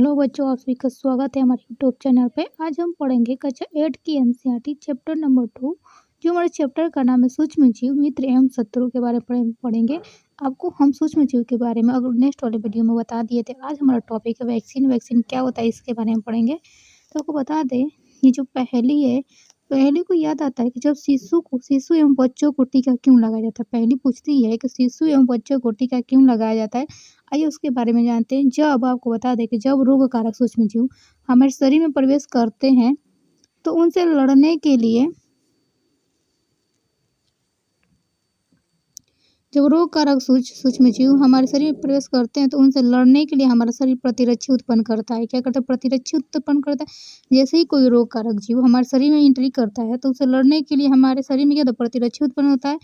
Hello बच्चों, आप सभी का स्वागत है हमारे यूट्यूब चैनल पे। आज हम पढ़ेंगे कक्षा 8 की एनसीईआरटी चैप्टर नंबर 2, जो हमारे चैप्टर का नाम है सूक्ष्म जीव, मित्र एवं शत्रु के बारे में पढ़ेंगे। आपको हम सूक्ष्म जीव के बारे में अगर नेक्स्ट वाले वीडियो में बता दिए थे। आज हमारा टॉपिक है वैक्सीन क्या होता है, इसके बारे में पढ़ेंगे। तो आपको बता दें, ये जो पहेली है, पहेली को याद आता है कि जब शिशु एवं बच्चों को टीका क्यों लगाया जाता है। पहेली पूछती है कि शिशु एवं बच्चों को टीका क्यों लगाया जाता है। आइए उसके बारे में जानते हैं। जब आपको बता दें कि जब रोग कारक सूक्ष्म जीव हमारे शरीर में प्रवेश करते हैं तो उनसे लड़ने के लिए जब रोग कारक सूक्ष्म जीव हमारे शरीर में प्रवेश करते हैं तो उनसे लड़ने के लिए हमारा शरीर प्रतिरक्षी उत्पन्न करता है। क्या करता है? प्रतिरक्षी उत्पन्न करता है। जैसे ही कोई रोग कारक जीव हमारे शरीर में एंट्री करता है तो उसे लड़ने के लिए हमारे शरीर में क्या होता है? प्रतिरक्षी उत्पन्न होता है।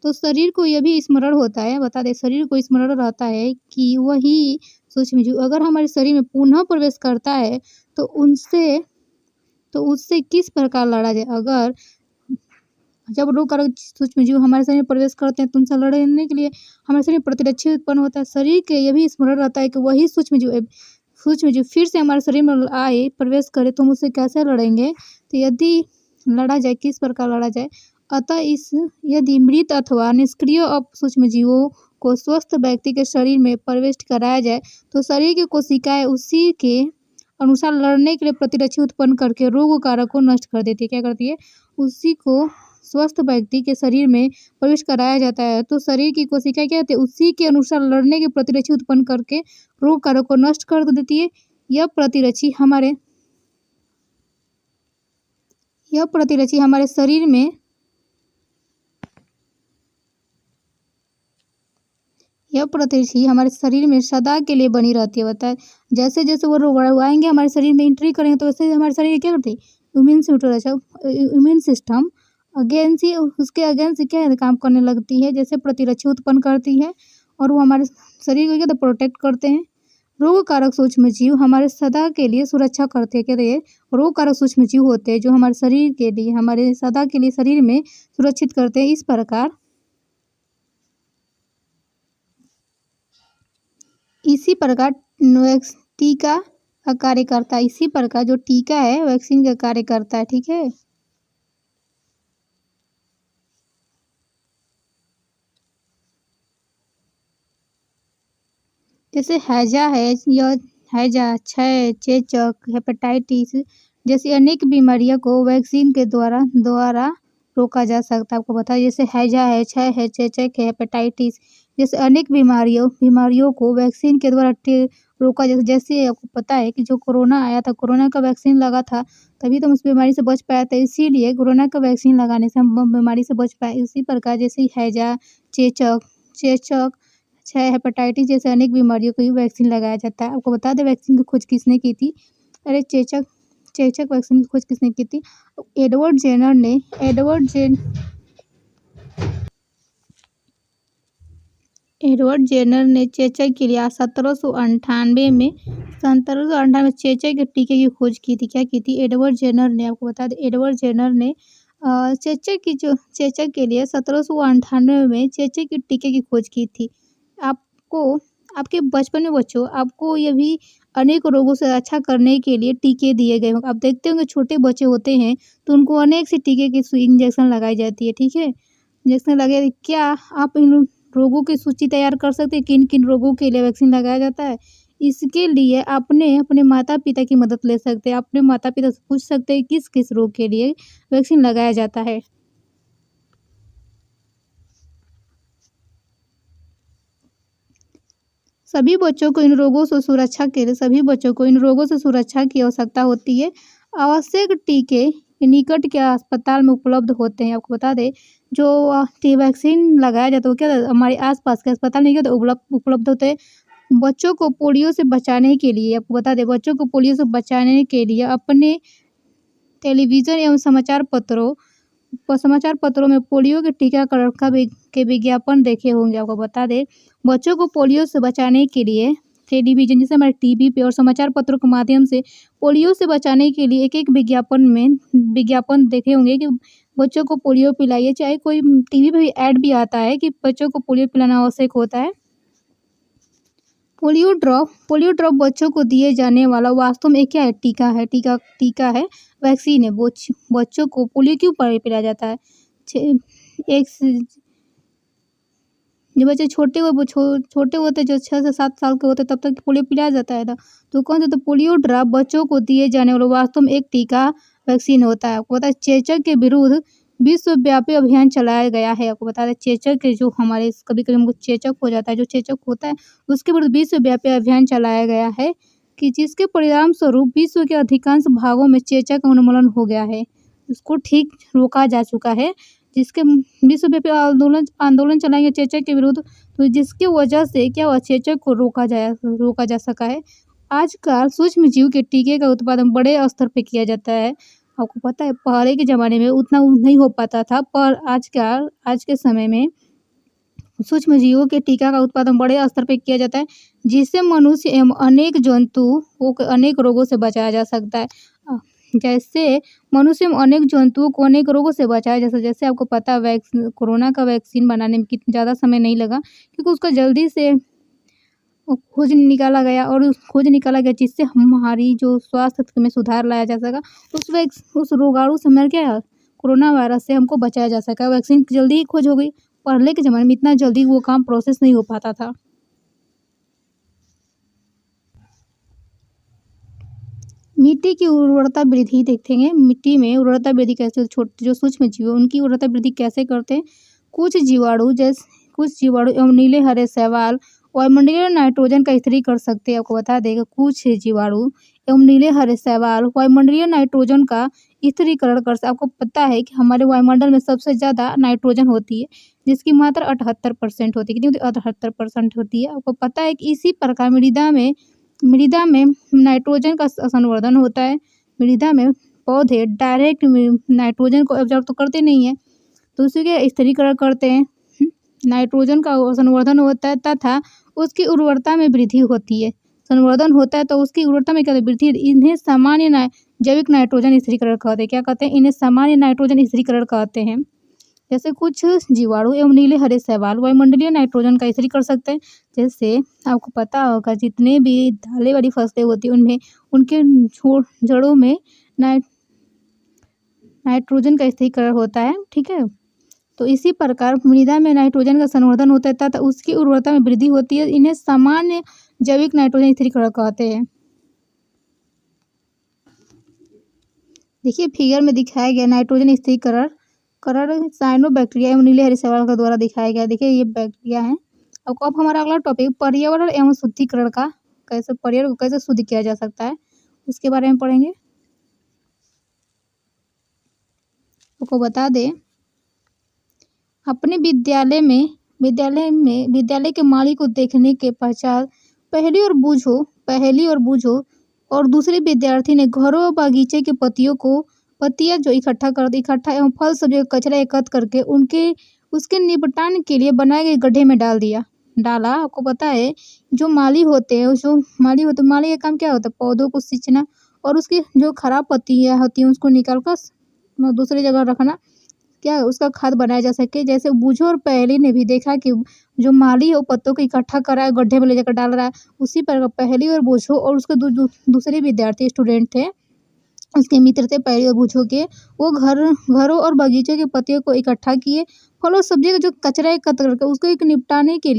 तो शरीर को यह भी स्मरण होता है, बता दें, शरीर को स्मरण रहता है कि वही सूक्ष्म जीव अगर हमारे शरीर में पुनः प्रवेश करता है तो उससे किस प्रकार लड़ा जाए। अगर जब रोग कारक सूक्ष्म जीव हमारे शरीर में प्रवेश करते हैं तो उनसे लड़ने के लिए हमारे शरीर में प्रतिरक्षी उत्पन्न होता है। शरीर के यह भी स्मरण रहता है कि वही सूक्ष्म जीव फिर से हमारे शरीर में आए, प्रवेश करे तो हम उससे कैसे लड़ेंगे। तो यदि लड़ा जाए, किस प्रकार लड़ा जाए। अतः यदि मृत अथवा निष्क्रिय सूक्ष्म जीवों को स्वस्थ व्यक्ति के शरीर में प्रवेश कराया जाए तो शरीर की कोशिकाएं उसी के अनुसार लड़ने के लिए प्रतिरक्षी उत्पन्न करके रोग कारक को नष्ट कर देती है। क्या करती है? उसी को स्वस्थ व्यक्ति के शरीर में प्रवेश कराया जाता है तो शरीर की कोशिकाएं क्या होती है? उसी के अनुसार लड़ने के प्रतिरक्षी उत्पन्न करके रोग कारक को नष्ट कर देती है। यह प्रतिरक्षी हमारे शरीर में सदा के लिए बनी रहती है। बताए, जैसे जैसे वो रोग आएंगे हमारे शरीर में एंट्री करेंगे तो वैसे हमारे शरीर क्या करती है? इम्यून सिस्टम उसके अगेंस्ट क्या है? काम करने लगती है, जैसे प्रतिरक्षी उत्पन्न करती है और वो हमारे शरीर को क्या प्रोटेक्ट करते हैं। रोग कारक सूक्ष्म जीव हमारे सदा के लिए सुरक्षा करते हैं। कहते हैं रोग कारक सूक्ष्म जीव होते हैं जो हमारे शरीर के लिए, हमारे सदा के लिए शरीर में सुरक्षित करते हैं। इस प्रकार इसी प्रकार टीका का कार्य करता है। इसी प्रकार जो टीका है वैक्सीन का कार्य करता है। ठीक है। जैसे हैजा, क्षय, चेचक, हेपेटाइटिस जैसी अनेक बीमारियों को वैक्सीन के द्वारा रोका जा सकता है। आपको पता है, जैसे हैजा है, क्षय है, चेचक है, हेपेटाइटिस जैसे अनेक बीमारियों को वैक्सीन के द्वारा रोका जा। जैसे आपको पता है कि जो कोरोना आया था, कोरोना का वैक्सीन लगा था तभी तो हम उस बीमारी से बच पाया था। इसीलिए कोरोना का वैक्सीन लगाने से हम बीमारी से बच पाए। इसी प्रकार जैसे हैजा, चेचक, क्षय, हेपेटाइटिस जैसे अनेक बीमारियों को वैक्सीन लगाया जाता है। आपको बता दें वैक्सीन की खोज किसने की थी। अरे चेचक वैक्सीन की खोज किसने की थी? एडवर्ड जेनर ने चेचक के लिए 1798 चेचक के टीके की खोज की थी। क्या की थी? एडवर्ड जेनर ने। आपको बता दें एडवर्ड जेनर ने चेचक के लिए 1798 में चेचक के टीके की खोज की थी। आपके बचपन में बच्चों आपको ये भी अनेक रोगों से रक्षा करने के लिए टीके दिए गए होंगे। आप देखते होंगे छोटे बच्चे होते हैं तो उनको अनेक से टीके की इंजेक्शन लगाई जाती है। ठीक है, इंजेक्शन लगे। क्या आप इन रोगों की सूची तैयार कर सकते हैं किन किन रोगों के लिए वैक्सीन लगाया जाता है? इसके लिए अपने माता पिता की मदद ले सकते हैं। अपने माता पिता से पूछ सकते हैं किस किस रोग के लिए वैक्सीन लगाया जाता है। सभी बच्चों को इन रोगों से सुरक्षा की आवश्यकता होती है। आवश्यक टीके निकट के अस्पताल में उपलब्ध होते हैं। आपको बता दें जो वैक्सीन लगाया जाता है वो क्या हमारे आसपास के अस्पताल में क्या उपलब्ध होते हैं। बच्चों को पोलियो से बचाने के लिए, आपको बता दें बच्चों को पोलियो से बचाने के लिए अपने टेलीविज़न एवं समाचार पत्रों में पोलियो के टीकाकरण के विज्ञापन देखे होंगे। आपको बता दें बच्चों को पोलियो से बचाने के लिए टेलीविज़न, जैसे हमारे टीवी पे और समाचार पत्रों के माध्यम से पोलियो से बचाने के लिए एक विज्ञापन देखे होंगे कि बच्चों को पोलियो पिलाइए। चाहे कोई टीवी पे भी ऐड भी आता है कि बच्चों को पोलियो पिलाना आवश्यक होता है। पोलियो ड्रॉप बच्चों को दिए जाने वाला वास्तव में क्या है? टीका है। टीका है, वैक्सीन है। बच्चों को पोलियो क्यों पिलाया जाता है? एक जब बच्चे छोटे होते, जो 6 से 7 साल के होते, तब तक पोलियो पिलाया जाता है ना। तो कौन सा? तो पोलियो ड्रॉप बच्चों को दिए जाने वाला वास्तव में एक टीका वैक्सीन होता है। आपको पता है चेचक के विरुद्ध विश्वव्यापी अभियान चलाया गया है। आपको बता दें चेचक के जो हमारे कभी-कभी हमको चेचक हो जाता है, जो चेचक होता है उसके विरुद्ध विश्वव्यापी अभियान चलाया गया है कि जिसके परिणाम स्वरूप विश्व के अधिकांश भागों में चेचक का उन्मूलन हो गया है। उसको ठीक रोका जा चुका है, जिसके विश्वव्यापी आंदोलन चलाएंगे चेचक के विरुद्ध, तो जिसकी वजह से क्या हुआ? चेचक को रोका जा सका है। आजकल सूक्ष्म जीव के टीके का उत्पादन बड़े स्तर पे किया जाता है। आपको पता है पहले के ज़माने में उतना नहीं हो पाता था, पर आज के समय में सूक्ष्म जीवों के टीका का उत्पादन बड़े स्तर पे किया जाता है, जिससे मनुष्य एवं अनेक जंतुओं को अनेक रोगों से बचाया जा सकता है। जैसे मनुष्य एवं अनेक जंतुओं को अनेक रोगों से बचाया जैसे आपको पता है कोरोना का वैक्सीन बनाने में कितना ज़्यादा समय नहीं लगा, क्योंकि उसका जल्दी से खोज निकाला गया जिससे हमारी जो स्वास्थ्य में सुधार लाया जा सका। उस रोगाणु से मर गया, कोरोना वायरस से हमको बचाया जा सका। वैक्सीन जल्दी ही खोज हो गई। पहले के ज़माने में इतना जल्दी वो काम प्रोसेस नहीं हो पाता था। मिट्टी की उर्वरता वृद्धि देखेंगे। मिट्टी में उर्वरता वृद्धि कैसे, जो सूक्ष्म जीव उनकी उर्वरता वृद्धि कैसे करते हैं? कुछ जीवाणु एवं नीले हरे शैवाल वायुमंडलीय नाइट्रोजन का स्थिरीकरण कर सकते हैं। आपको बता देगा कुछ जीवाणु एवं नीले हरे शैवाल वायुमंडलीय नाइट्रोजन का स्थिरीकरण कर सकते। आपको पता है कि हमारे वायुमंडल में सबसे ज़्यादा नाइट्रोजन होती है, जिसकी मात्रा 78% होती है। कितनी होती है? 78% होती है। आपको पता है कि इसी प्रकार मृदा में नाइट्रोजन का संवर्धन होता है। मृदा में पौधे डायरेक्ट नाइट्रोजन को एब्जॉर्ब तो करते नहीं है, तो उसी के स्थिरीकरण करते हैं। नाइट्रोजन का संवर्धन होता है तथा उसकी उर्वरता में वृद्धि होती है। संवर्धन होता है तो उसकी उर्वरता में क्या वृद्धि? इन्हें सामान्य जैविक नाइट्रोजन स्थिरीकरण कहते हैं। क्या कहते हैं? इन्हें सामान्य नाइट्रोजन स्थिरीकरण कहते हैं। जैसे कुछ जीवाणु एवं नीले हरे शैवाल वायुमंडलीय नाइट्रोजन का स्थिरीकरण कर सकते हैं। जैसे आपको पता होगा जितने भी दालें वाली फसलें होती हैं उनमें उनके जड़ों में नाइट्रोजन का स्थिरीकरण होता है। ठीक है, तो इसी प्रकार मृदा में नाइट्रोजन का संवर्धन होता है तथा उसकी उर्वरता में वृद्धि होती है। इन्हें सामान्य जैविक नाइट्रोजन स्थिरीकरण कहते हैं। देखिए फिगर में दिखाया गया नाइट्रोजन स्थिरीकरण साइनोबैक्टीरिया एवं नीले हरे शैवाल के द्वारा दिखाया गया। देखिए ये बैक्टीरिया है। अब हमारा अगला टॉपिक पर्यावरण एवं शुद्धिकरण का, कैसे पर्यावरण को कैसे शुद्ध किया जा सकता है उसके बारे में पढ़ेंगे। आपको बता दें अपने विद्यालय के माली को देखने के पश्चात पहली और बूझो और दूसरे विद्यार्थी ने घरों और बागीचे के पत्तियां जो इकट्ठा एवं फल सब्जियों का कचरा एकत्र करके उसके निपटान के लिए बनाए गए गड्ढे में डाला। आपको पता है जो माली होते हैं माली का काम क्या होता है? पौधों को सींचना और उसकी जो खराब पत्तियां होती हैं उसको निकाल कर दूसरी जगह रखना, क्या उसका खाद बनाया जा सके। जैसे बूझो और पहली ने भी देखा कि जो माली है वो पत्तों को इकट्ठा कर रहा है, गड्ढे में ले जाकर डाल रहा है। उसी पर पहली और बूझो और उसके दूसरे विद्यार्थी स्टूडेंट थे, उसके मित्र थे पहली और बूझो के, वो घरों और बगीचों के पत्तियों को इकट्ठा किए, फल और सब्जी का जो कचरा एकत्र करके उसको एक निपटान के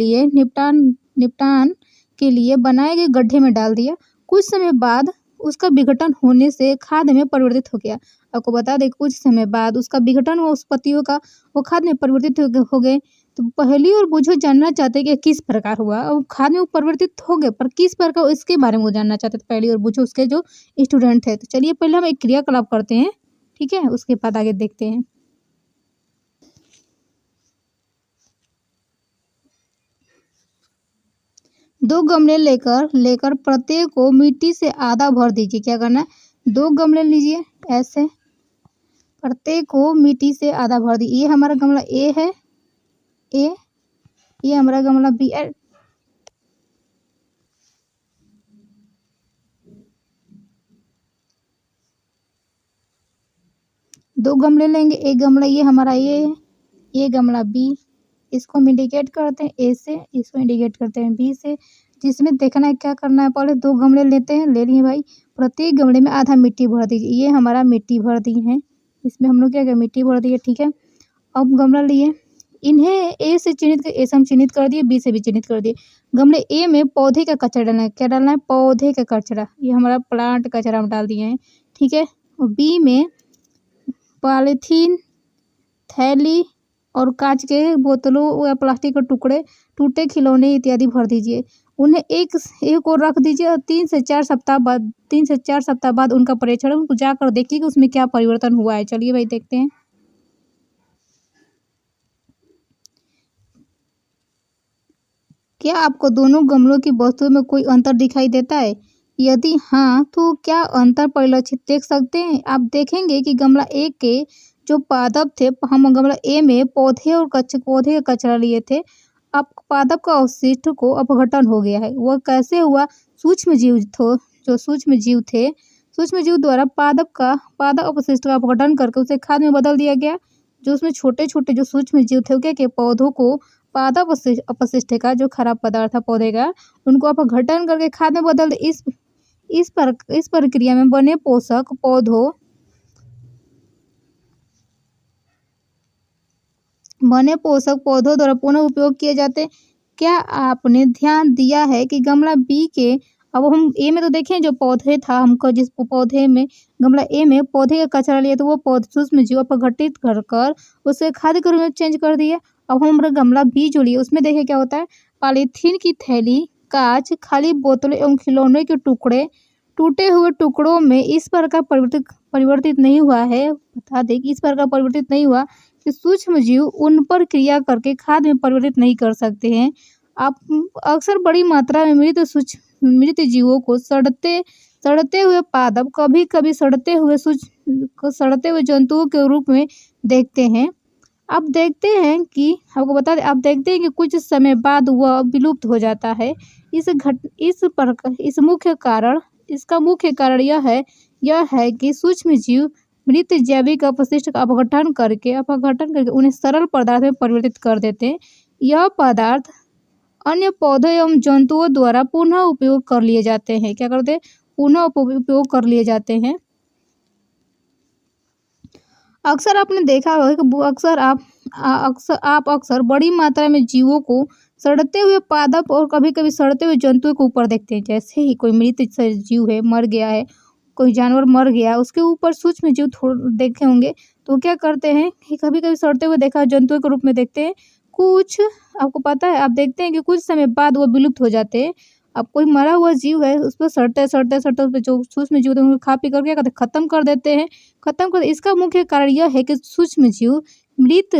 लिए बनाए गए गड्ढे में डाल दिया। कुछ समय बाद उसका विघटन होने से खाद में परिवर्तित हो गया। आपको बता दें कुछ समय बाद उसका विघटन हुआ, उस पत्तियों का वो खाद में परिवर्तित हो गए। तो पहली और बूझो जानना चाहते कि किस प्रकार हुआ, और खाद में वो परिवर्तित हो गए पर किस प्रकार, इसके बारे में वो जानना चाहते थे पहली और बूझो उसके जो स्टूडेंट थे। तो चलिए पहले हम एक क्रियाकलाप करते हैं, ठीक है, उसके बाद आगे देखते हैं। दो गमले लेकर प्रत्येक को मिट्टी से आधा भर दीजिए। क्या करना है? 2 गमले लीजिए ऐसे, प्रत्येक को मिट्टी से आधा भर दीजिए। ये हमारा गमला ए है, ये हमारा गमला बी है। दो गमले लेंगे, एक गमला ये हमारा ए है, ये गमला बी। इसको हम इंडिकेट करते हैं ए से, इसको इंडिकेट करते हैं बी से। जिसमें देखना है क्या करना है, पहले 2 गमले लेते हैं, ले लिए भाई। प्रत्येक गमले में आधा मिट्टी भर दीजिए। ये हमारा मिट्टी भर दी है, इसमें हम लोग क्या किया मिट्टी भर दी है, ठीक है। अब गमला लिए, इन्हें ए से चिन्हित ए से हम चिन्हित कर दिए, बी से भी चिन्हित कर दिए। गमले ए में पौधे का कचरा डालना है, क्या डालना है, पौधे का कचरा, ये हमारा प्लांट कचरा हम डाल दिए हैं, ठीक है। और बी में पॉलीथीन, थैली और कांच के बोतलों या प्लास्टिक के टुकड़े, टूटे खिलौने इत्यादि भर दीजिए। उन्हें एक ओर रख दीजिए और 3 से 4 सप्ताह बाद उनका परीक्षण जाकर देखिए कि उसमें क्या परिवर्तन हुआ है। चलिए भाई देखते हैं। क्या आपको दोनों गमलों की वस्तुओं में कोई अंतर दिखाई देता है? यदि हाँ, तो क्या अंतर परिलक्षित देख सकते हैं? आप देखेंगे कि गमला ए के जो पादप थे, हम गमला ए में पौधे का कचरा लिए थे। अब पादप का अवशिष्ट को अपघटन हो गया है। वह कैसे हुआ? सूक्ष्म जीव थे, सूक्ष्म जीव द्वारा पादप अपशिष्ट का अपघटन करके उसे खाद में बदल दिया गया। जो उसमें छोटे-छोटे जो सूक्ष्म जीव थे, वो क्या किए, पौधों को पादप अपशिष्ट का जो खराब पदार्थ था पौधे का, उनको अपघटन करके खाद में बदल दे। इस प्रक्रिया में बने पोषक पौधों द्वारा पुनः उपयोग किए जाते। क्या आपने ध्यान दिया है कि गमला बी के, अब हम ए में तो देखें जो पौधे था, हमको जिस पौधे में गमला ए में पौधे का कचरा लिया तो वो पौधे सूक्ष्म जीव अपघटित कर उसे खाद्य के रूप में चेंज कर दिए। अब हमारा गमला बी जो लिए उसमें देखिए क्या होता है, पॉलीथीन की थैली, कांच, खाली बोतलें एवं खिलौने के टुकड़े टूटे हुए टुकड़ों में इस प्रकार परिवर्तित नहीं हुआ है। बता दें कि इस प्रकार परिवर्तित नहीं हुआ कि सूक्ष्म जीव उन पर क्रिया करके खाद में परिवर्तित नहीं कर सकते हैं। आप अक्सर बड़ी मात्रा में मृत जीवों को सड़ते हुए पादप, कभी-कभी सड़ते हुए जंतुओं के रूप में देखते हैं। आप देखते हैं कि कुछ समय बाद वह विलुप्त हो जाता है। इसका मुख्य कारण यह है कि सूक्ष्म जीव मृत जैविक अपशिष्ट का अपघटन करके उन्हें सरल पदार्थ में परिवर्तित कर देते हैं। यह पदार्थ अन्य पौधों एवं जंतुओं द्वारा पुनः उपयोग कर लिए जाते हैं। क्या करते हैं? पुनः उपयोग कर लिए जाते हैं। अक्सर आपने देखा होगा कि अक्सर बड़ी मात्रा में जीवों को सड़ते हुए पादप और कभी-कभी सड़ते हुए जंतुओं के ऊपर देखते हैं। जैसे ही कोई मृत जीव है, मर गया है, कोई जानवर मर गया, उसके ऊपर सूक्ष्म जीव देखे होंगे तो क्या करते हैं कि कभी-कभी सड़ते हुए देखा जंतुओं के रूप में देखते हैं। कुछ आपको पता है, आप देखते हैं कि कुछ समय बाद वो विलुप्त हो जाते हैं। अब कोई मरा हुआ जीव है, उस पर सड़ते उस पे जो सूक्ष्म जीव होते हैं उनको खा पी कर क्या करते हैं, खत्म कर देते हैं। इसका मुख्य कारण यह है कि सूक्ष्म जीव मृत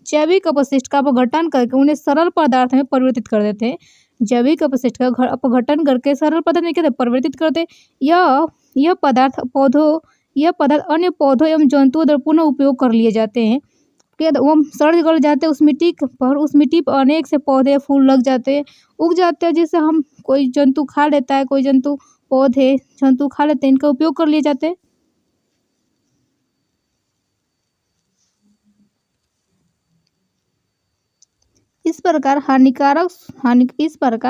जैविक अपशिष्ट का अपघटन करके उन्हें सरल पदार्थ में परिवर्तित कर देते हैं। जैविक अपशिष्ट का अपघटन करके सरल पदार्थ में क्या परिवर्तित करते। यह पदार्थ अन्य पौधों एवं जंतुओं द्वारा पुनः उपयोग कर लिए जाते हैं। वो सड़ गल जाते हैं उस मिट्टी पर अनेक से पौधे फूल लग जाते हैं, उग जाते हैं, जिससे हम कोई जंतु खा लेता है, कोई जंतु खा लेते हैं, इनका उपयोग कर लिए जाते हैं। इस प्रकार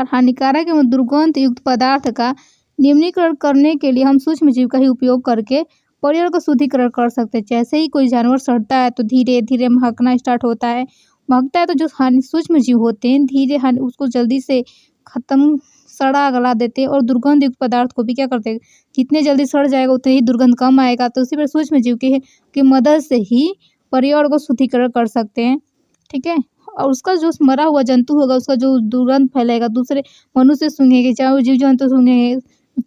हानिकारक एवं दुर्गंध युक्त पदार्थ का न्यूनीकरण करने के लिए हम सूक्ष्म जीव का ही उपयोग करके पर्यावरण का शुद्धिकरण कर सकते हैं। जैसे ही कोई जानवर सड़ता है तो धीरे धीरे महकना स्टार्ट होता है। तो जो सूक्ष्म जीव होते हैं उसको जल्दी से खत्म सड़ा गला देते हैं और दुर्गंध युक्त पदार्थ को भी क्या करते हैं, जितने जल्दी सड़ जाएगा उतने ही दुर्गंध कम आएगा। तो उसी पर सूक्ष्म जीव की मदद से ही पर्यावरण को शुद्धिकरण कर सकते हैं, ठीक है। और उसका जो मरा हुआ जंतु होगा उसका जो दुर्गंध फैलेगा, दूसरे मनुष्य सूंघेंगे, चाहे वो जीव जंतु सूंघेंगे,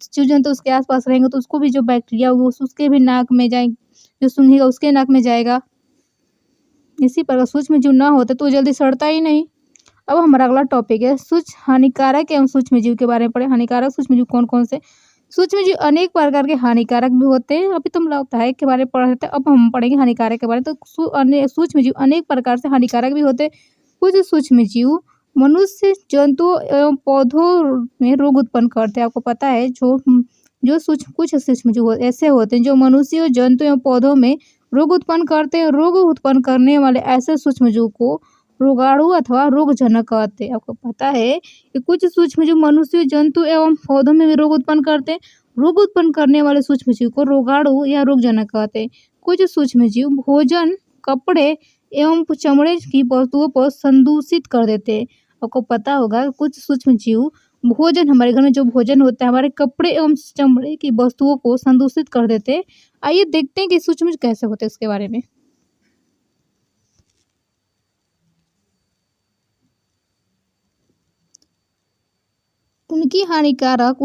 जीव जंतु उसके आसपास रहेंगे तो उसको भी जो बैक्टीरिया होगा उसके भी नाक में जाएंगे, जो सूंघेगा उसके नाक में जाएगा। इसी प्रकार सूक्ष्म जीव ना होते तो जल्दी सड़ता ही नहीं। अब हमारा अगला टॉपिक है हानिकारक एवं सूक्ष्म जीव के बारे में पढ़े। हानिकारक सूक्ष्म जीव कौन कौन से? सूक्ष्म जीव अनेक प्रकार के हानिकारक भी होते हैं। अभी तुम लाभदायक के बारे में पढ़ रहे थे, अब हम पढ़ेंगे हानिकारक के बारे में। तो सूक्ष्म जीव अनेक प्रकार से हानिकारक भी होते हैं। कुछ सूक्ष्म जीव मनुष्य, जंतुओं एवं पौधों में रोग उत्पन्न करते हैं। आपको पता है कुछ सूक्ष्म जीव ऐसे होते हैं जो मनुष्य, जंतु एवं पौधों में रोग उत्पन्न करते हैं। रोग उत्पन्न करने वाले ऐसे सूक्ष्म जीव को रोगाणु अथवा रोगजनक कहते हैं। आपको पता है कि कुछ सूक्ष्मजीव मनुष्य, जंतु एवं पौधों में भी रोग उत्पन्न करते हैं। रोग उत्पन्न करने वाले सूक्ष्मजीव को रोगाणु या रोगजनक कहते हैं। कुछ सूक्ष्मजीव भोजन, कपड़े एवं चमड़े की वस्तुओं को संदूषित कर देते हैं। आपको पता होगा कुछ सूक्ष्मजीव भोजन, हमारे घर में जो भोजन होता है, हमारे कपड़े एवं चमड़े की वस्तुओं को संदूषित कर देते हैं। आइए देखते हैं कि सूक्ष्मजीव कैसे होते हैं इसके बारे में। उनकी हानिकारक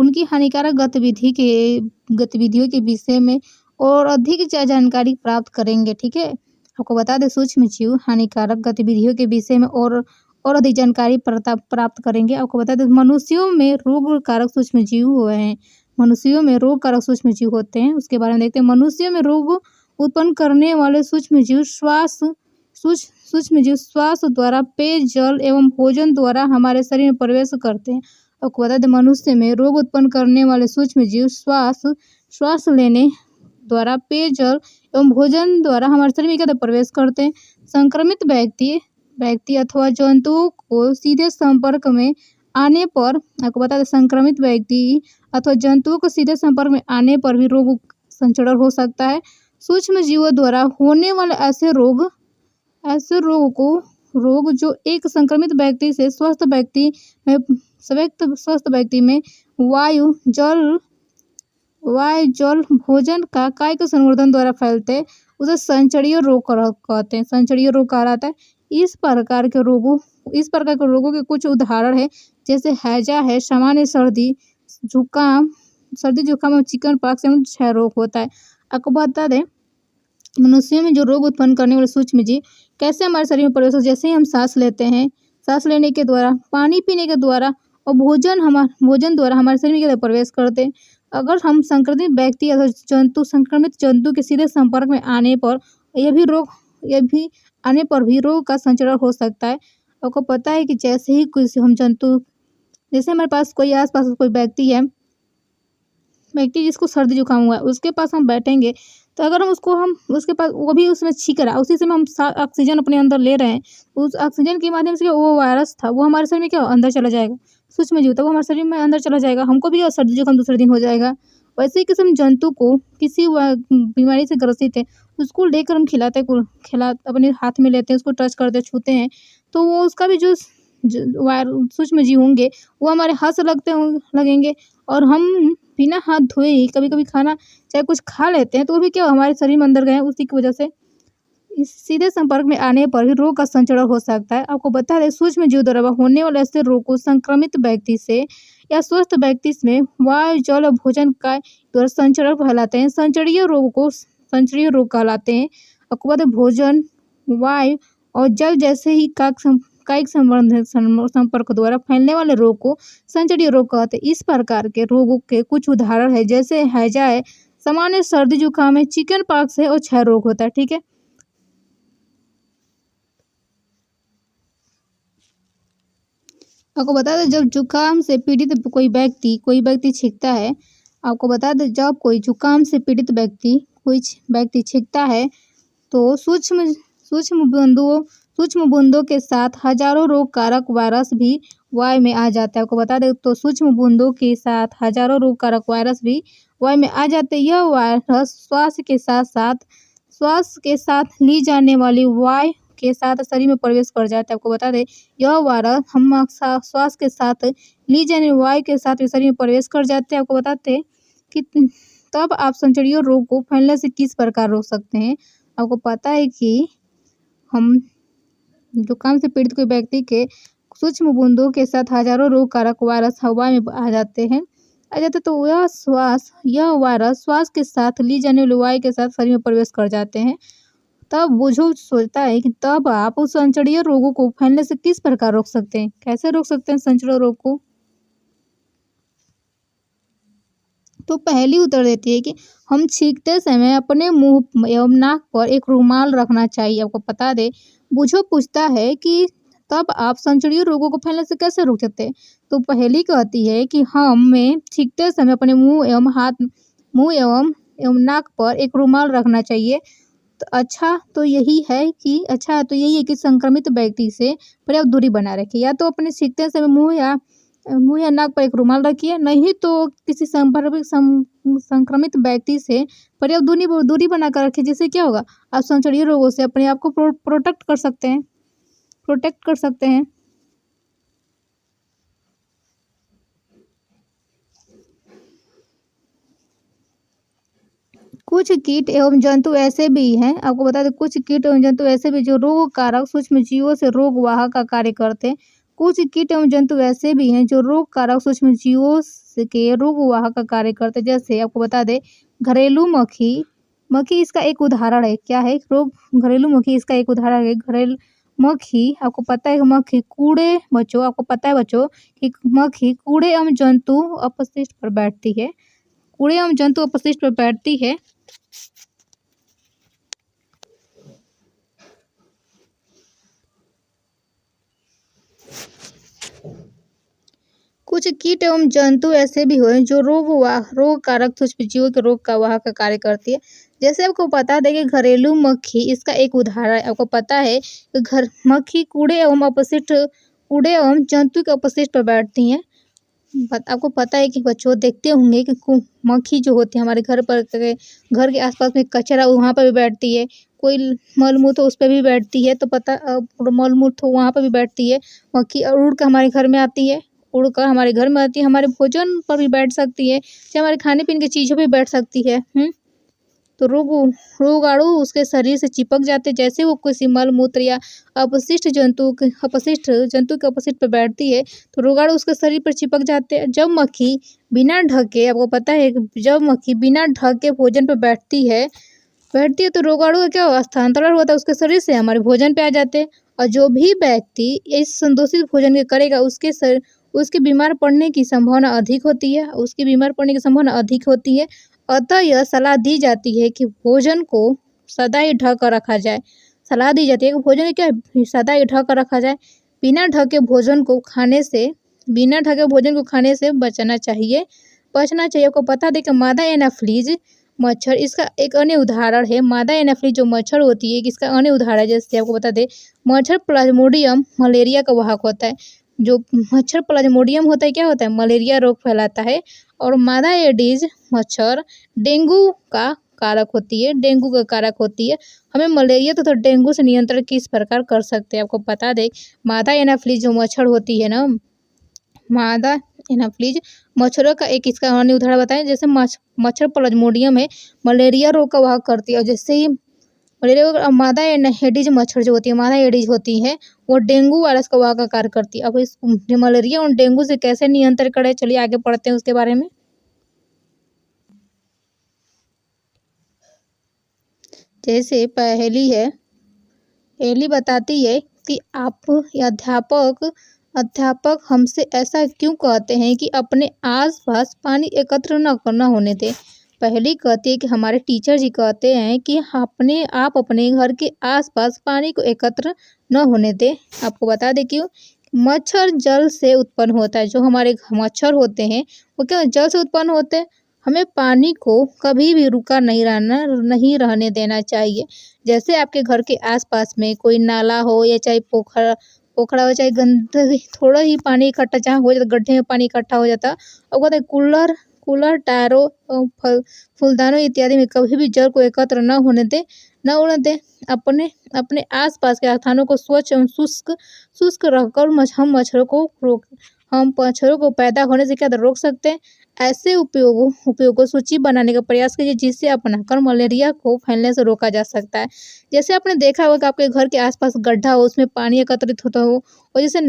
गतिविधियों के विषय में और अधिक जानकारी प्राप्त करेंगे। ठीक है, आपको बता दें सूक्ष्मजीव हानिकारक गतिविधियों के विषय में और अधिक जानकारी प्राप्त करेंगे। आपको बता दें मनुष्यों में रोगकारक सूक्ष्मजीव हुए हैं। मनुष्यों में रोगकारक सूक्ष्मजीव होते हैं, उसके बारे में देखते हैं। मनुष्यों में रोग उत्पन्न करने वाले सूक्ष्मजीव श्वास द्वारा, पेय, जल एवं भोजन द्वारा हमारे शरीर में प्रवेश करते हैं। आपको बता दें मनुष्य में रोग उत्पन्न करने वाले सूक्ष्मजीव श्वास लेने द्वारा, पेय, जल एवं भोजन द्वारा हमारे शरीर में क्या प्रवेश करते हैं। संक्रमित व्यक्ति अथवा जंतुओं को सीधे संपर्क में आने पर, आपको बता दें संक्रमित व्यक्ति अथवा जंतुओं को सीधे संपर्क में आने पर भी रोग संचरण हो सकता है। सूक्ष्म जीवों द्वारा होने वाले ऐसे रोग जो एक संक्रमित व्यक्ति से स्वस्थ व्यक्ति में वायु, जल, भोजन का कायिक संवर्धन द्वारा फैलते, उसे संचरणीय रोग कहते हैं। संचरणीय रोग कहलाता है। इस प्रकार के रोगों के कुछ उदाहरण है, जैसे हैजा है, सामान्य सर्दी जुकाम और चिकन पॉक्स एवं क्षय रोग होता है। आपको बता दें मनुष्यों में जो रोग उत्पन्न करने वाले सूक्ष्मजीव कैसे हमारे शरीर में प्रवेश होते हैं। जैसे ही हम सांस लेते हैं, सांस लेने के द्वारा, पानी पीने के द्वारा और भोजन द्वारा हमारे शरीर में प्रवेश करते हैं। अगर हम संक्रमित व्यक्ति या संक्रमित जंतु के सीधे संपर्क में आने पर भी रोग का संचरण हो सकता है। आपको पता है कि जैसे हमारे पास कोई आसपास कोई व्यक्ति जिसको सर्दी जुकाम हुआ है, उसके पास हम बैठेंगे तो अगर हम उसके पास वो भी उसमें छींक रहा है, उसी समय हम ऑक्सीजन अपने अंदर ले रहे हैं, उस ऑक्सीजन के माध्यम से वो वायरस था वो हमारे शरीर में क्या अंदर चला जाएगा, सूक्ष्मजीव था वो हमारे शरीर में अंदर चला जाएगा, हमको भी सर्दी जुकाम दूसरे दिन हो जाएगा। वैसे ही किसी जंतु को किसी बीमारी से ग्रसित है, उसको लेकर हम अपने हाथ में लेते हैं, उसको टच करते छूते हैं, तो वो उसका भी जो सूक्ष्मजीव होंगे वो हमारे हाथ से लगेंगे और हम बिना हाथ धोए कभी कभी खाना चाहे कुछ खा लेते हैं तो वो भी क्या हमारे शरीर में अंदर गए, उसी की वजह से इस सीधे संपर्क में आने पर भी रोग का संचरण हो सकता है। आपको बता दें सूक्ष्मजीव द्वारा होने वाले ऐसे रोग को संक्रमित व्यक्ति से या स्वस्थ व्यक्ति में वायु, जल और भोजन का द्वारा संचरण कहलाते हैं। संचरणीय रोग कहलाते हैं। आपको बता दें भोजन, वायु और जल जैसे ही कायिक संपर्क द्वारा फैलने वाले रोग को संचरणीय रोग कहते हैं। इस प्रकार के रोगों के कुछ उदाहरण है, जैसे हैजा है, सामान्य सर्दी जुकाम है, चिकन पॉक्स है और क्षय रोग होता है। ठीक है, आपको बता दें जब जुकाम से पीड़ित कोई व्यक्ति छींकता है, आपको बता दें जब कोई जुकाम से पीड़ित व्यक्ति छींकता है तो सूक्ष्म बूंदों के साथ हजारों रोगकारक वायरस भी वायु में आ जाता है। आपको बता दें तो सूक्ष्म बूंदों के साथ हजारों रोगकारक वायरस भी वायु में आ जाते हैं। यह वायरस श्वास के साथ ली जाने वाली वायु के साथ शरीर में प्रवेश कर जाता है। आपको बता दें यह वायरस हम श्वास के साथ ली जाने वाली वायु के साथ शरीर में प्रवेश कर जाते हैं। आपको बताते हैं कि तब आप संचरणीय रोग को फैलने से किस प्रकार रोक सकते हैं। आपको पता है कि हम जुकाम से पीड़ित कोई व्यक्ति के सूक्ष्म बूंदों के साथ हजारों रोगकारक वायरस हवा में आ जाते तो यह वायरस श्वास के साथ ली जाने वाली वायु के साथ शरीर में प्रवेश कर जाते हैं। तब बुझो सोचता है कि तब आप उस संचरणीय रोगों को फैलने से किस प्रकार रोक सकते हैं, कैसे रोक सकते हैं संचरणीय रोग को। तो पहली उत्तर देती है कि हम छींकते समय अपने मुंह एवं नाक पर एक रुमाल रखना चाहिए। आपको बता दें बुझो पूछता है कि तब आप संचरणीय रोगों को फैलने से कैसे रोक सकते हैं। तो पहली कहती है कि हमें छींकते समय अपने मुंह एवं नाक पर एक रुमाल रखना चाहिए। तो यही है कि संक्रमित व्यक्ति से पर्याप्त दूरी बनाए रखें। या तो अपने सीखते समय मुँह या नाक पर एक रुमाल रखिए, नहीं तो किसी संक्रमित व्यक्ति से पर्याप्त दूरी बनाकर रखिए। जिससे क्या होगा, आप संसदीय रोगों से अपने आप को प्रोटेक्ट कर सकते हैं। कुछ कीट एवं जंतु ऐसे भी हैं, आपको बता दें, कुछ कीट एवं जंतु ऐसे भी जो रोग कारक सूक्ष्म जीवों से रोग वाहक का कार्य करते हैं। कुछ कीट एवं जंतु ऐसे भी हैं जो रोग कारक सूक्ष्म जीवों के रोग वाहक का कार्य करते हैं। जैसे आपको बता दें, घरेलू मक्खी इसका एक उदाहरण है। क्या है? घरेलू मक्खी इसका एक उदाहरण है। घरेलू मक्खी, आपको पता है मक्खी कूड़े बच्चों आपको पता है बच्चों कि मक्खी कूड़े एवं जंतु अपशिष्ट पर बैठती है। कुछ कीट एवं जंतु ऐसे भी हुए जो रोग कारक सूक्ष्म जीवों के रोग का वाहक का कार्य करती है। जैसे आपको बता दें कि घरेलू मक्खी इसका एक उदाहरण है। आपको पता है कि मक्खी कूड़े एवं जंतु के अपशिष्ट पर बैठती हैं। आपको पता है कि बच्चों देखते होंगे कि मक्खी जो होती है हमारे घर के आसपास में कचरा वहाँ पर भी बैठती है। कोई मलमूत्र उस पर भी बैठती है, तो मलमूत्र वहाँ पर भी बैठती है। मक्खी उड़कर हमारे घर में आती है, हमारे भोजन पर भी बैठ सकती है, चाहे हमारे खाने पीने की चीज़ों पर बैठ सकती है। तो रोगाणु उसके शरीर से चिपक जाते। जैसे वो किसी मलमूत्र या अपशिष्ट जंतु के अपशिष्ट पर बैठती है तो रोगाणु उसके शरीर पर चिपक जाते हैं। जब मक्खी बिना ढके, आपको पता है कि जब मक्खी बिना ढके भोजन पर बैठती है तो रोगाणु का क्या होगा, स्थानांतरण होता है उसके शरीर से हमारे भोजन पे आ जाते हैं। और जो भी व्यक्ति इस संदूषित भोजन के करेगा उसके बीमार पड़ने की संभावना अधिक होती है। अतः यह सलाह दी जाती है कि भोजन को सदा ही ढक कर रखा जाए। सदा ही ढक कर रखा जाए। बिना ढके भोजन को खाने से बचना चाहिए। आपको बता दें कि मादा एनाफ्लीज मच्छर इसका एक अन्य उदाहरण है। मादा एनाफ्लीज जो मच्छर होती है इसका अन्य उदाहरण है। जैसे आपको बता दें, मच्छर प्लाज्मोडियम मलेरिया का वाहक होता है। जो मच्छर प्लाज्मोडियम होता है क्या होता है, मलेरिया रोग फैलाता है। और मादा एडिज मच्छर डेंगू का कारक होती है। हमें मलेरिया तथा डेंगू से नियंत्रण किस प्रकार कर सकते हैं, आपको बता दें, मादा एनाफ्लीज जो मच्छर होती है ना, मादा एनाफ्लीज मच्छरों का एक इसका अन्य उदाहरण बताएं। जैसे मच्छर प्लाज्मोडियम है, मलेरिया रोग का वाहक करती है। और जैसे ही मलेरिया मादा एडिज मच्छर जो होती है, मादा एडिज होती है, वो डेंगू वायरस का वाहक का कार्य करती है। अब इस मलेरिया और डेंगू से कैसे नियंत्रण करें, चलिए आगे पढ़ते हैं उसके बारे में। जैसे पहली बताती है कि अध्यापक हमसे ऐसा क्यों कहते हैं कि अपने आसपास पानी एकत्र न होने दें। पहली कहती है कि हमारे टीचर जी कहते हैं कि आप अपने घर के आसपास पानी को एकत्र न होने दें। आपको बता दें क्यों। मच्छर जल से उत्पन्न होता है। जो हमारे मच्छर होते हैं वो क्या जल से उत्पन्न होते हैं। हमें पानी को कभी भी रुका नहीं रहने देना चाहिए। जैसे आपके घर के आसपास में कोई नाला हो या चाहे पोखरा हो, चाहे गंदगी, थोड़ा ही पानी इकट्ठा जहाँ हो जाता, गड्ढे में पानी इकट्ठा हो जाता, और कहते हैं कूलर टायरों फूलदानों इत्यादि में कभी भी जल को एकत्र न होने दें। अपने आसपास के स्थानों को स्वच्छ एवं शुष्क रखकर हम मच्छरों को पैदा होने से क्या रोक सकते हैं। ऐसे उपयोगों सूची बनाने का प्रयास कीजिए जिससे अपनाकर मलेरिया को फैलने से रोका जा सकता है। जैसे आपने देखा होगा कि आपके घर के आसपास गड्ढा हो, उसमें पानी एकत्रित होता हो, और जैसे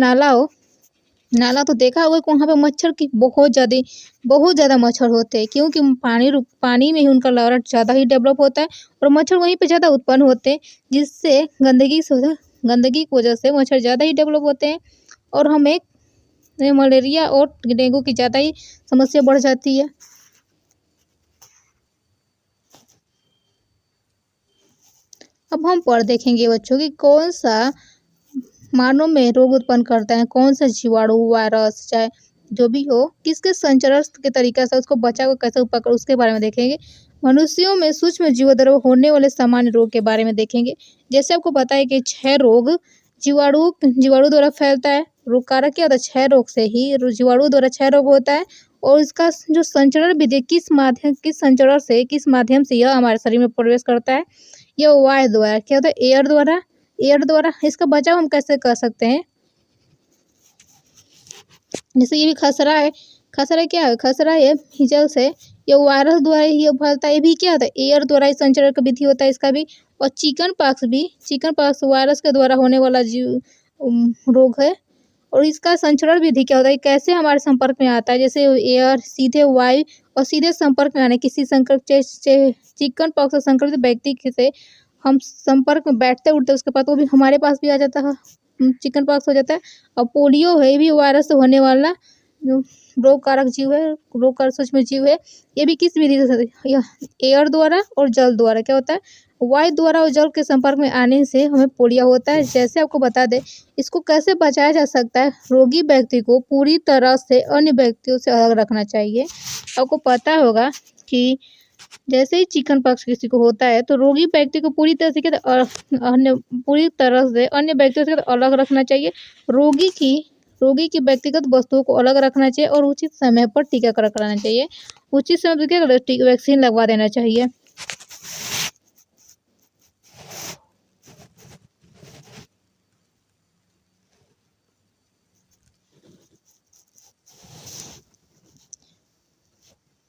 नाला तो देखा होगा कि वहाँ पे मच्छर की बहुत ज़्यादा मच्छर होते हैं, क्योंकि पानी में ही उनका लार्वा ज़्यादा ही डेवलप होता है और मच्छर वहीं पे ज़्यादा उत्पन्न होते हैं, जिससे गंदगी की वजह से मच्छर ज़्यादा ही डेवलप होते हैं और हमें मलेरिया और डेंगू की ज़्यादा ही समस्या बढ़ जाती है। अब हम देखेंगे बच्चों कि कौन सा मानव में रोग उत्पन्न करता है, कौन सा जीवाणु, वायरस, चाहे जो भी हो किसके संचरण के तरीके से उसको बचाव कैसे पकड़ उसके बारे में देखेंगे। मनुष्यों में सूक्ष्म जीवों द्वारा होने वाले सामान्य रोग के बारे में देखेंगे। जैसे आपको पता है कि 6 रोग जीवाणु जीवाणु द्वारा फैलता है। रोग कारक क्या होता है? 6 रोग से ही जीवाणु द्वारा 6 रोग होता है और इसका जो संचरण विधि किस संचरण से किस माध्यम से यह हमारे शरीर में प्रवेश करता है? यह वायु द्वारा। क्या होता है? एयर द्वारा। इसका बचाव हम कैसे कर सकते हैं? जैसे ये भी खसरा है। खसरा क्या है? खसरा ये हिजल से ये वायरस द्वारा ही ये फैलता है। ये भी क्या होता है? एयर द्वारा ही संचरण का विधि होता है इसका भी। और चिकन पॉक्स वायरस के द्वारा होने वाला रोग है। और इसका संचरण विधि क्या होता है? कैसे हमारे संपर्क में आता है? जैसे एयर, सीधे वायु और सीधे संपर्क में आने किसी चिकन पॉक्स संक्रमित व्यक्ति से हम संपर्क में बैठते उठते उसके बाद वो भी हमारे पास भी आ जाता है, चिकन पॉक्स हो जाता है। और पोलियो है, ये भी वायरस से होने वाला रोग कारक सूक्ष्म जीव है। ये भी किस विधि से? यह एयर द्वारा और जल द्वारा। क्या होता है? वायु द्वारा और जल के संपर्क में आने से हमें पोलियो होता है। जैसे आपको बता दें, इसको कैसे बचाया जा सकता है? रोगी व्यक्ति को पूरी तरह से अन्य व्यक्तियों से अलग रखना चाहिए। आपको पता होगा कि जैसे ही चिकन पॉक्स किसी को होता है तो रोगी व्यक्ति को पूरी तरह से अन्य व्यक्तियों से अलग रखना चाहिए। रोगी की व्यक्तिगत वस्तुओं को अलग रखना चाहिए और उचित समय पर टीकाकरण कराना चाहिए। उचित समय पर वैक्सीन लगवा देना चाहिए।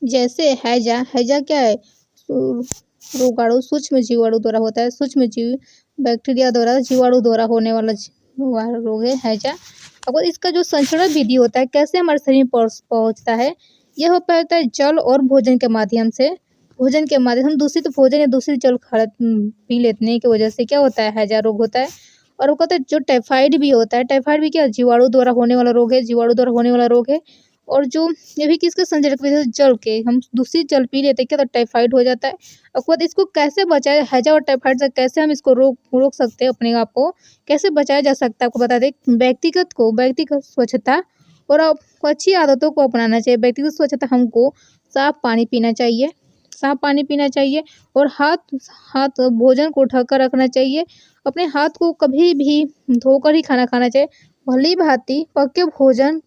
जैसे हैजा क्या है? रोगाणु सूक्ष्म जीवाणु द्वारा होता है। सूक्ष्म जीव बैक्टीरिया द्वारा जीवाणु द्वारा होने वाला रोग है हैजा। अब इसका जो संचरण विधि होता है कैसे हमारे शरीर में पहुंचता है? यह हो पाता है जल और भोजन के माध्यम से। हम दूषित भोजन या दूषित जल पी लेने की वजह से क्या होता है? हैजा रोग होता है। और वो कहते हैं जो टाइफाइड भी होता है, टाइफाइड भी क्या जीवाणु द्वारा होने वाला रोग है। और जो ये भी किसके संचरण की वजह से? जल के। हम दूषित जल पी लेते हैं क्या तो टाइफाइड हो जाता है। उसके बाद इसको कैसे बचाया? हैजा और टाइफाइड से कैसे हम इसको रोक सकते हैं? अपने आप को कैसे बचाया जा सकता है? आपको बता दें, व्यक्तिगत स्वच्छता और अच्छी आदतों को अपनाना चाहिए। व्यक्तिगत स्वच्छता, हमको साफ पानी पीना चाहिए और हाथ भोजन को ढककर रखना चाहिए। अपने हाथ को कभी भी धोकर ही खाना खाना चाहिए। भली भांति पके भोजन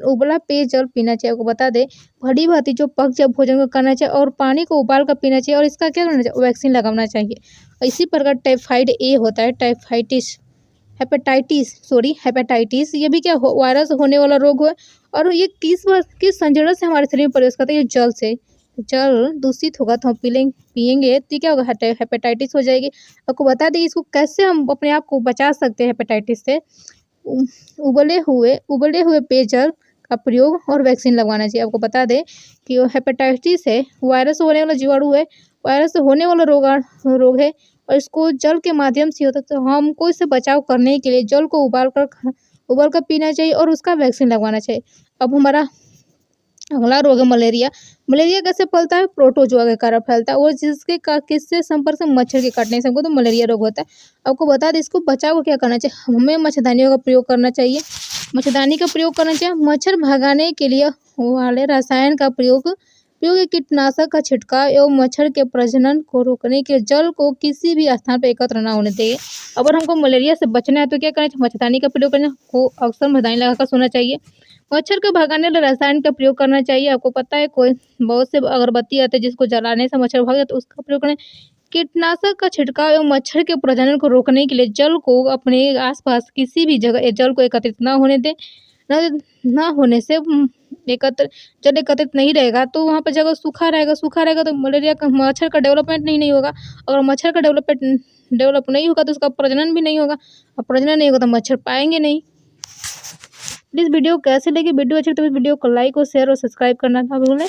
उबला पेयजल पीना चाहिए। आपको बता दें, भली भांति जो पक जाए भोजन को करना चाहिए और पानी को उबाल कर पीना चाहिए और इसका क्या करना चाहिए? वैक्सीन लगाना चाहिए। इसी प्रकार टाइफाइड ए होता है, हेपेटाइटिस ये भी क्या वायरस होने वाला रोग है। और ये किस संचरण से हमारे शरीर में प्रवेश करता है? ये जल से। जल दूषित होगा तो हम पियेंगे तो क्या होगा? हेपेटाइटिस हो जाएगी। आपको बता दें इसको कैसे हम अपने आप को बचा सकते हैं हेपेटाइटिस से? उबले हुए पेयजल का प्रयोग और वैक्सीन लगवाना चाहिए। आपको बता दें कि वो हेपेटाइटिस है, वायरस होने वाला जीवाणु है, वायरस से होने वाला रोग है और इसको जल के माध्यम से होता है। तो हमको इससे बचाव करने के लिए जल को उबाल कर पीना चाहिए और उसका वैक्सीन लगवाना चाहिए। अब हमारा अगला रोग है मलेरिया। मलेरिया कैसे फैलता है? प्रोटोजोआ के कारण फैलता है और किससे संपर्क से? मच्छर के काटने से हमको तो मलेरिया रोग होता है। आपको बता दें इसको बचाव को क्या करना चाहिए? हमें मच्छरदानियों का प्रयोग करना चाहिए। मच्छर भगाने के लिए वाले रसायन का प्रयोग कीटनाशक का छिड़काव एवं मच्छर के प्रजनन को रोकने के लिए जल को किसी भी स्थान पर एकत्र न होने देंगे। अगर हमको मलेरिया से बचना है तो क्या करना चाहिए? मच्छरदानी का प्रयोग करना को अक्सर मच्छरदानी लगाकर सोना चाहिए। मच्छर को भगाने वाले रसायन का प्रयोग करना चाहिए। आपको पता है बहुत से अगरबत्ती आते हैं जिसको जलाने से मच्छर भाग जाता है, उसका प्रयोग करें। कीटनाशक का छिड़काव एवं मच्छर के प्रजनन को रोकने के लिए जल को अपने आसपास किसी भी जगह जल को एकत्रित न होने दें। न होने से जल एकत्रित नहीं रहेगा तो वहाँ पर जगह सूखा रहेगा तो मच्छर का डेवलपमेंट नहीं होगा। अगर मच्छर का डेवलप नहीं होगा तो उसका प्रजनन भी नहीं होगा और प्रजनन नहीं होगा तो मच्छर पाएंगे नहीं। प्लीज़ वीडियो कैसे लगी? वीडियो अच्छी तो वीडियो को लाइक और शेयर और सब्सक्राइब करना ना भूलें।